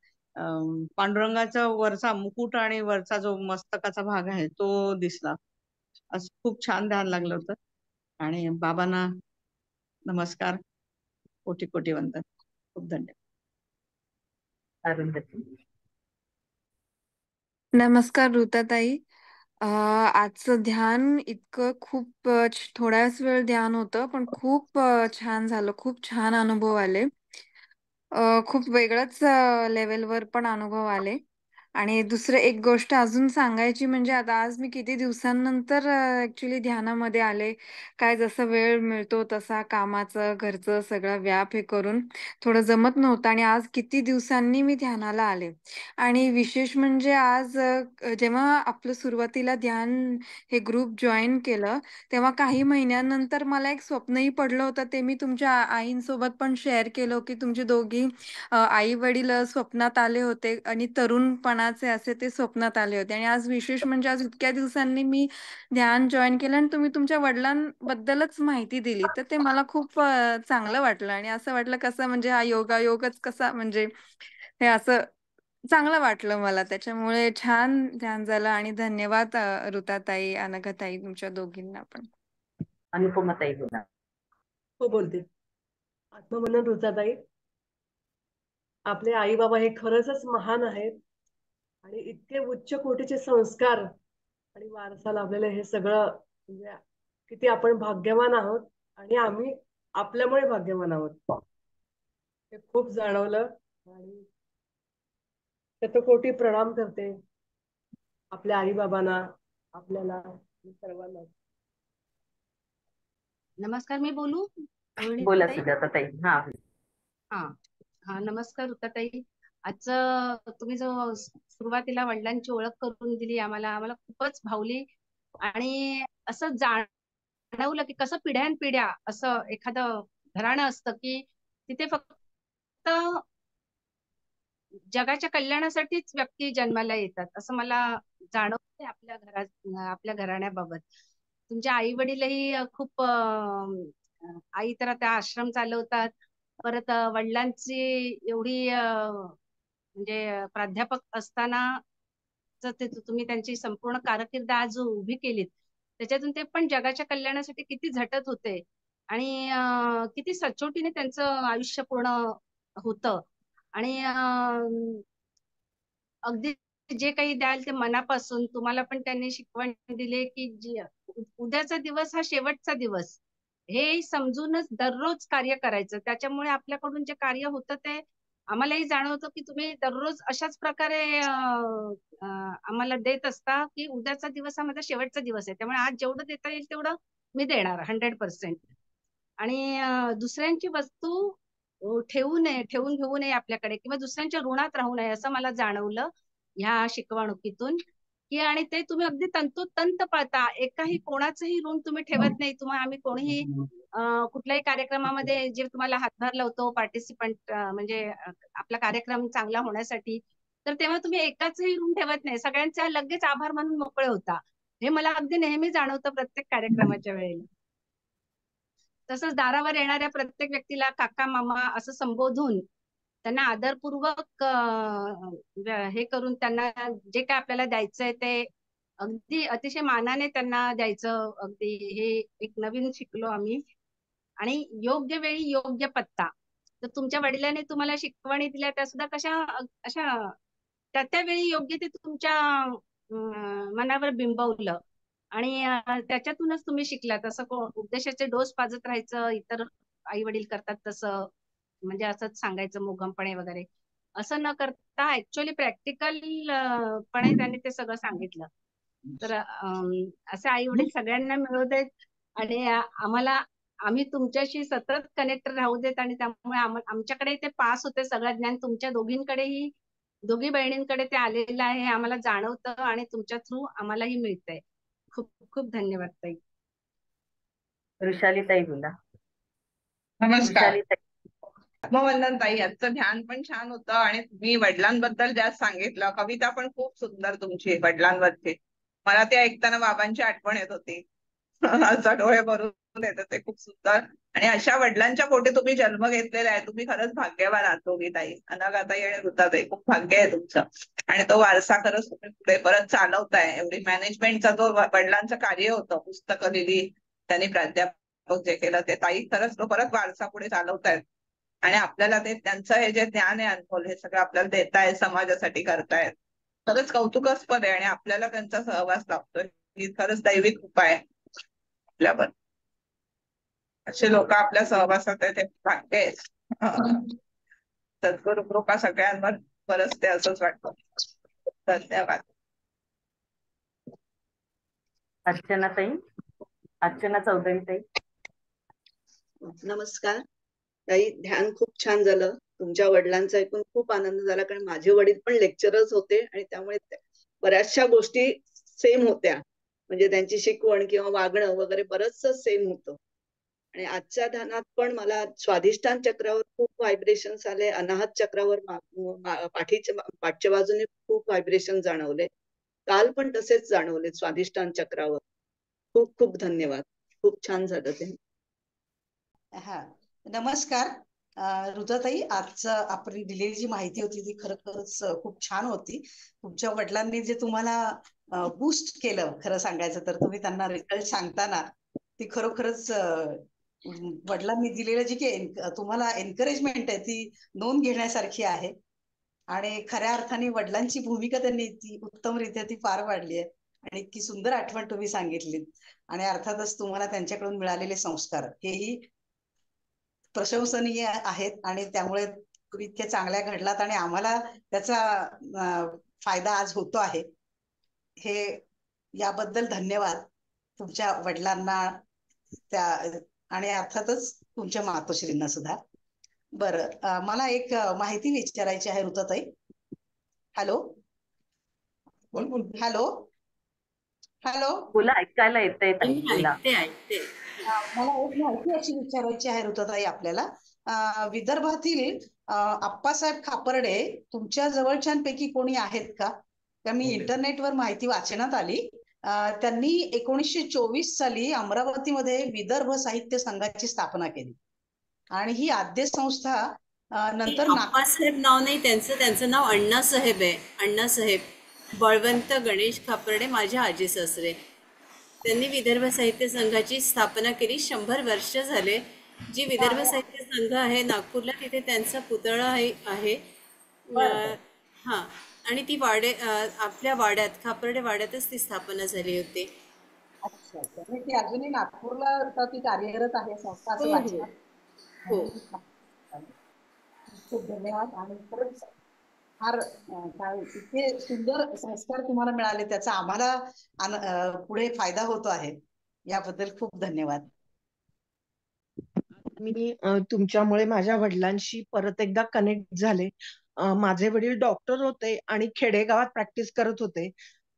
पांडुरंगाचा वरचा मुकुट आणि वरचा जो मस्तकाचा भाग आहे तो दिसला. असं खूप छान ध्यान लागलं होतं. आणि बाबांना नमस्कार, कोटी कोटी वंदन. खूप धन्यवाद. नमस्कार ऋताताई. आजचं ध्यान इतकं खूप थोड्याच वेळ ध्यान होतं, पण खूप छान झालं. खूप छान अनुभव आले. खूप वेगळंच लेव्हलवर पण अनुभव आले. आणि दुसरं एक गोष्ट अजून सांगायची म्हणजे आता आज मी किती दिवसांनंतर ॲक्चुअली ध्यानामध्ये आले. काय जसा वेळ मिळतो तसा कामाचं, घरचं सगळा व्याप हे करून थोडं जमत नव्हतं आणि आज किती दिवसांनी मी ध्यानाला आले. आणि विशेष म्हणजे आज जेव्हा आपलं सुरुवातीला ध्यान हे ग्रुप जॉइन केलं, तेव्हा काही महिन्यानंतर मला एक स्वप्नही पडलं होतं. ते मी तुमच्या आईंसोबत पण शेअर केलं, की तुमचे दोघी आई-वडील स्वप्नात आले होते आणि तरुणपणाचे असे ते स्वप्नात आले होते. आणि आज विशेष म्हणजे आज इतक्या दिवसांनी मी ध्यान जॉइन केलं आणि तुम्ही तुमच्या वडिलांबद्दलच माहिती दिली. तर ते मला खूप चांगलं वाटलं आणि असं वाटलं कसं म्हणजे हा योगायोगच कसा म्हणजे हे असं चांगलं वाटलं मला. त्याच्यामुळे छान ध्यान झालं आणि धन्यवाद ऋताताई, अनघाताई तुमच्या दोघींना पण. अनुपमाताई बोला. हो बोलते. आत्ममनन ऋचाताई, आपले आई बाबा हे खरंच महान आहेत आणि इतके उच्च कोटीचे संस्कार आणि वारसा लाभलेलं हे सगळं म्हणजे किती आपण भाग्यवान आहोत आणि आम्ही आपल्यामुळे भाग्यवान आहोत हे खूप जाणवलं. आणि शतकोटी प्रणाम करते आपल्या आई बाबांना, आपल्याला, सर्वांना. नमस्कार, मी बोलू? बोला ताई? सुजाताताई. हा हा हा नमस्कार ऋताताई. आजचं तुम्ही जो सुरुवातीला वडिलांची ओळख करून दिली आम्हाला आम्हाला खूपच भावली आणि असं जाणवलं की कसं पिढ्यानपिढ्या असं एखादं घराणं असतं की तिथे फक्त जगाच्या कल्याणासाठीच व्यक्ती जन्माला येतात असं मला जाणवतंय आपल्या घरात आपल्या घराण्याबाबत. तुमच्या आई वडीलही खूप आई तर आता आश्रम चालवतात. परत वडिलांची एवढी म्हणजे प्राध्यापक असताना ते तुम्ही त्यांची संपूर्ण कारकीर्द आज उभी केलीत त्याच्यातून ते पण जगाच्या कल्याणासाठी किती झटत होते आणि किती सचोटीने त्यांचं आयुष्य पूर्ण होतं आणि अगदी जे काही द्याल ते मनापासून तुम्हाला पण त्यांनी शिकवण दिली की उद्याचा दिवस हा शेवटचा दिवस हे समजूनच दररोज कार्य करायचं. त्याच्यामुळे आपल्याकडून जे कार्य होतं ते आम्हालाही जाणवतं की तुम्ही दररोज अशाच प्रकारे आम्हाला देत असता की उद्याचा दिवस हा माझा शेवटचा दिवस आहे त्यामुळे आज जेवढं देता येईल तेवढं मी देणार 100%. आणि दुसऱ्यांची वस्तू ठेवू नये, ठेवून घेऊ नये आपल्याकडे किंवा दुसऱ्यांच्या ऋणात राहू नये असं मला जाणवलं ह्या शिकवणुकीतून की आणि ते तुम्ही अगदी तंतोतंत पाळता. एकाही कोणाचंही ऋण तुम्ही ठेवत नाही. तुम्हाला आम्ही कोणीही कुठल्याही कार्यक्रमामध्ये जे तुम्हाला हातभार लावतो पार्टिसिपंट म्हणजे आपला कार्यक्रम चांगला होण्यासाठी तर तेव्हा तुम्ही एकाचही ऋण ठेवत नाही. सगळ्यांचा लगेच आभार मानून मोकळे होता. हे मला अगदी नेहमी जाणवतं प्रत्येक कार्यक्रमाच्या वेळेला. तसंच दारावर येणाऱ्या प्रत्येक व्यक्तीला काका मामा असं संबोधून त्यांना आदरपूर्वक हे करून त्यांना जे काय आपल्याला द्यायचंय ते अगदी अतिशय मानाने त्यांना द्यायचं. अगदी हे एक नवीन शिकलो आम्ही. आणि योग्य वेळी योग्य पत्ता. तर तुमच्या वडिलांनी तुम्हाला शिकवणी दिल्या त्या सुद्धा कशा अशा त्या वेळी योग्य ते तुमच्या मनावर बिंबवलं आणि त्याच्यातूनच तुम्ही शिकलात. असं उद्देशाचे डोस पाजत राहायचं इतर आई वडील करतात तसं म्हणजे असंच सांगायचं मोगमपणे वगैरे असं न करता ऍक्च्युअली प्रॅक्टिकल पणे त्यांनी ते सगळं सांगितलं. तर असे आई वडील सगळ्यांना मिळू देत आणि आम्हाला आम्ही तुमच्याशी सतत कनेक्ट राहू देत आणि त्यामुळे आमच्याकडे ते पास होते सगळं ज्ञान तुमच्या दोघींकडेही दोघी बहिणींकडे ते आलेलं आहे हे आम्हाला जाणवतं आणि तुमच्या थ्रू आम्हालाही मिळतंय. खूप खूप धन्यवाद ताई. वृषालीताई बोला. नमस्कार. वृषालीताई. आत्मवंदन ताई, आजचं ध्यान पण छान होतं आणि तुम्ही वडिलांबद्दल ज्या सांगितलं कविता पण खूप सुंदर तुमची वडिलांवरची. मला ते ऐकताना बाबांची आठवण येत होती. असं डोळे भरून येत ते खूप सुंदर. आणि अशा वडिलांच्या पोटी तुम्ही जन्म घेतलेला आहे. तुम्ही खरंच भाग्यवान आहात दोघी ताई, अनघाताई आणि ऋताताई. खूप भाग्य आहे तुमचं आणि तो वारसा खरंच तुम्ही पुढे परत चालवताय. एवढी मॅनेजमेंटचा जो वडिलांचं कार्य होतं पुस्तकं लिहिली त्यांनी प्राध्यापक जे केलं ते ताई खरंच तो परत वारसा पुढे चालवतायत आणि आपल्याला ते त्यांचं हे जे ज्ञान आहे अनमोल हे सगळं आपल्याला देतायत समाजासाठी करतायत. खरंच कौतुकास्पद आहे आणि आपल्याला त्यांचा सहवास लाभतोय ही खरंच दैविक कृपा आहे आपल्यावर. असे लोक आपल्या सहवासात आहेत हे भाग्य आहे. सद्गुरु कृपा सगळ्यांवर बरसते असंच वाटतं. धन्यवाद. अर्चना चौधरी ताई. नमस्कार ताई. ध्यान खूप छान झालं. तुमच्या वडिलांचा ऐकून खूप आनंद झाला, कारण माझे वडील पण लेक्चरर्स होते आणि त्यामुळे बऱ्याचशा गोष्टी सेम होत्या. म्हणजे त्यांची शिकवण किंवा वागणं वगैरे बरंचसं सेम होतं. आणि आजच्या ध्यानात पण मला स्वाधिष्ठान चक्रावर खूप व्हायब्रेशन्स आले, अनाहत चक्रावर पाठच्या बाजूने खूप व्हायब्रेशन जाणवले. काल पण तसेच जाणवले स्वाधिष्ठान चक्रावर. खूप खूप धन्यवाद. खूप छान झालं ते. हा, नमस्कार ऋताताई. आज आपली दिलेली जी माहिती होती ती खरंच खूप छान होती. तुमच्या वडिलांनी जे तुम्हाला बूस्ट केलं, खरं सांगायचं तर तुम्ही त्यांना रिझल्ट सांगताना ती खरोखरच वडिलांनी दिलेलं जी काही तुम्हाला एनकरेजमेंट आहे ती नोंद घेण्यासारखी आहे. आणि खऱ्या अर्थाने वडिलांची भूमिका त्यांनी ती उत्तमरित्या ती पार पाडली आहे आणि इतकी सुंदर आठवण तुम्ही सांगितलीत. आणि अर्थातच तुम्हाला त्यांच्याकडून मिळालेले संस्कार हेही प्रशंसनीय आहेत आणि त्यामुळे तुम्ही इतक्या चांगल्या घडलात आणि आम्हाला त्याचा फायदा आज होतो आहे. हे याबद्दल धन्यवाद तुमच्या वडिलांना त्या आणि अर्थातच तुमच्या मातोश्रींना सुद्धा. बरं, मला एक माहिती विचारायची आहे ऋताताई. हॅलो हॅलो हॅलो बोला, ऐकायला येतंय ताई, बोला. ऐकते. मला एक माहिती अशी विचारायची आहे ऋताताई आपल्याला. विदर्भातील आप्पासाहेब खापर्डे तुमच्या जवळच्यांपैकी कोणी आहेत का? त्या मी इंटरनेटवर माहिती वाचण्यात आली. त्यांनी 1924 साली अमरावतीमध्ये विदर्भ साहित्य संघाची स्थापना केली आणि ही आद्य संस्था नंतर आप्पासाहेब नाव नाही त्यांचं नाव अण्णासाहेब आहे. अण्णासाहेब बळवंत गणेश खापर्डे माझ्या आजी सासरे. त्यांनी विदर्भ साहित्य संघाची स्थापना केली. 100 वर्ष झाले. जी विदर्भ साहित्य संघ आहे नागपूरला, तिथे त्यांचा पुतळा आहे. हा, आणि ती आपल्या वाड्यात, खापर्डे वाड्यातच ती स्थापना झाली होती. अच्छा, ती अजूनही नागपूरला ती कार्यरत आहे संस्था असं वाटतं. हो, खूप धन्यवाद. आणि खरंच फार काय इतके सुंदर संस्कार तुम्हाला मिळाले, त्याचा आम्हाला पुढे फायदा होतो आहे. याबद्दल खूप धन्यवाद. मी तुमच्यामुळे माझ्या वडिलांशी परत एकदा कनेक्ट झाले. माझे वडील डॉक्टर होते आणि खेडेगावात प्रॅक्टिस करत होते.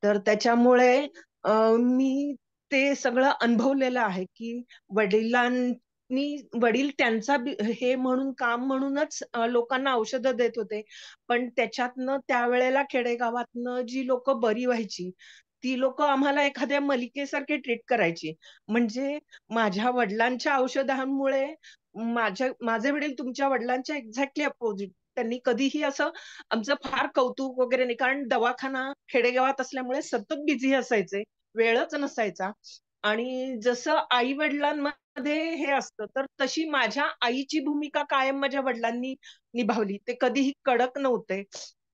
तर त्याच्यामुळे मी ते सगळं अनुभवलेलं आहे की वडील त्यांचा हे म्हणून काम म्हणूनच लोकांना औषधं देत होते. पण त्याच्यातनं त्यावेळेला खेडेगावातनं जी लोक बरी व्हायची ती लोक आम्हाला एखाद्या मलिकेसारखे ट्रीट करायची. म्हणजे माझ्या वडिलांच्या औषधांमुळे माझे वडील तुमच्या वडिलांच्या एक्झॅक्टली अपोजिट. त्यांनी कधीही असं आमचं फार कौतुक वगैरे नाही, कारण दवाखाना खेडेगावात असल्यामुळे सतत बिझी असायचे, वेळच नसायचा. आणि जसं आई वडिलांमध्ये हे असतं, तर तशी माझ्या आईची भूमिका कायम माझ्या वडिलांनी निभावली. ते कधीही कडक नव्हते,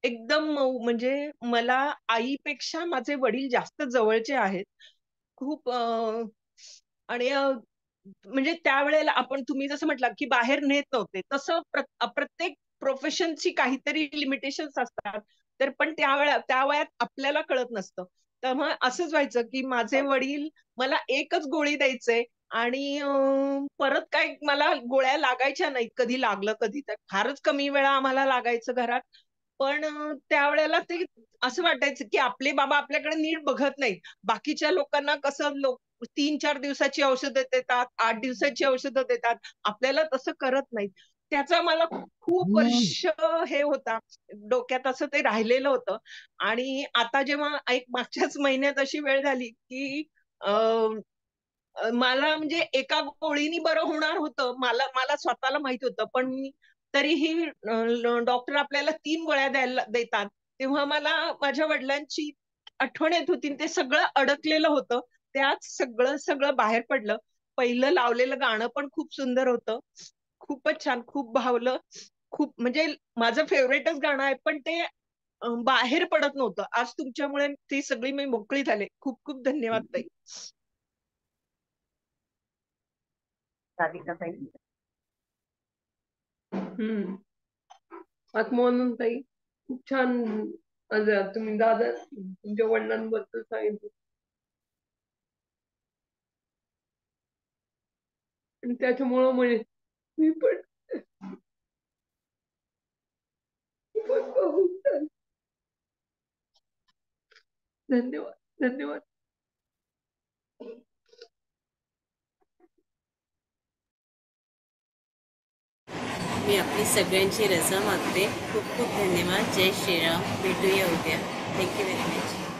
एकदम मऊ. म्हणजे मला आईपेक्षा माझे वडील जास्त जवळचे आहेत खूप. आणि म्हणजे त्यावेळेला तुम्ही जसं म्हटलं की बाहेर नेत नव्हते, तसं प्रत्येक प्रोफेशनची काहीतरी लिमिटेशन्स असतात. तर पण त्या वयात आपल्याला कळत नसतं. तर मग असंच व्हायचं की माझे वडील मला एकच गोळी द्यायचे आणि परत काय मला गोळ्या लागायच्या नाहीत. कधी लागलं कधी, तर फारच कमी वेळा आम्हाला लागायचं घरात. पण त्यावेळेला ते असं वाटायचं की आपले बाबा आपल्याकडे नीट बघत नाहीत. बाकीच्या लोकांना कसं 3-4 दिवसाची औषधं देतात, 8 दिवसाची औषधं देतात, आपल्याला तसं करत नाहीत. त्याचा मला खूप वर्ष हे होता डोक्यात, असं ते राहिलेलं होतं. आणि आता जेव्हा एक मागच्याच महिन्यात अशी वेळ झाली की मला म्हणजे एका गोळीनी बरं होणार होतं, मला स्वतःला माहित होतं. पण तरीही डॉक्टर आपल्याला 3 गोळ्या देतात. तेव्हा मला माझ्या वडिलांची आठवण येत होती. ते सगळं अडकलेलं होतं, त्यात सगळं बाहेर पडलं. पहिलं लावलेलं गाणं पण खूप सुंदर होतं, खूपच छान, खूप भावलं. खूप म्हणजे माझं फेवरेटच गाणं आहे. पण ते बाहेर पडत नव्हतं. आज तुमच्यामुळे ती सगळी मी मोकळी झाले. खूप खूप धन्यवाद ताई. राधिका ताई. आत्मानंद ताई, खूप छान. आज तुम्ही दादा तुमच्या वडिलांबद्दल सांगितलं आणि त्याच्यामुळं म्हणजे मी पण खूप छान. धन्यवाद धन्यवाद. मी आपली सगळ्यांची रजा मागते. खूप खूप धन्यवाद. जय श्रीराम. भेटूया उद्या. Thank you very much.